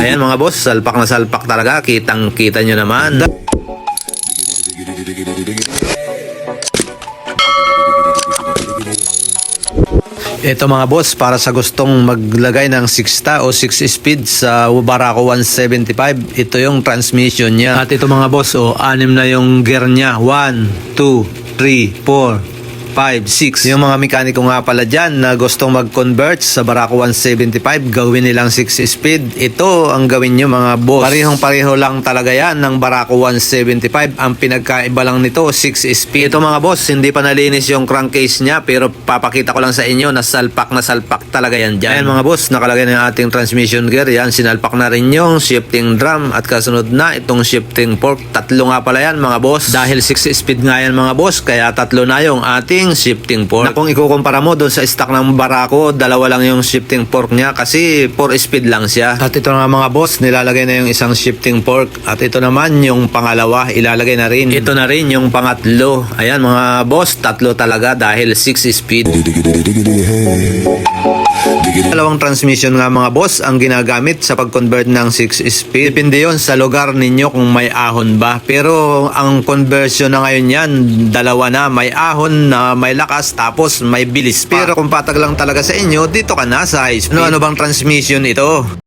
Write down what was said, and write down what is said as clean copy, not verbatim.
Ayan mga boss, salpak na salpak talaga. Kitang kita nyo naman. Ito mga boss, para sa gustong maglagay ng 6 o 6 speed sa Barako 175, ito yung transmission niya. At ito mga boss, 6 na yung gear niya. 1, 2, 3, 4, 5, 6. Yung mga mekaniko nga pala dyan na gustong mag-convert sa Barako 175, gawin nilang 6 speed. Ito ang gawin nyo mga boss. Parehong-pareho lang talaga yan ng Barako 175. Ang pinagkaiba lang nito, 6 speed. Ito mga boss, hindi pa nalinis yung crankcase niya, pero papakita ko lang sa inyo na salpak talaga yan dyan. Ayan mga boss, nakalagay na yung ating transmission gear. Yan, sinalpak na rin yung shifting drum at kasunod na itong shifting fork. 3 nga pala yan mga boss. Dahil 6 speed nga yan mga boss, kaya 3 na yung ating shifting fork. Na kung ikukumpara mo doon sa stock ng Barako, 2 lang yung shifting fork niya kasi 4 speed lang siya. At ito na mga boss, nilalagay na yung isang shifting fork. At ito naman yung pangalawa, ilalagay na rin. Ito na rin yung pangatlo. Ayan mga boss, 3 talaga dahil 6 speed. Dalawang transmission nga mga boss ang ginagamit sa pag-convert ng 6 speed. Depende yon sa lugar ninyo kung may ahon ba. Pero ang conversion na ngayon yan, 2 na, may ahon na may lakas tapos may bilis pa. Pero kung patag lang talaga sa inyo, dito ka na sa high speed. Ano bang transmission ito?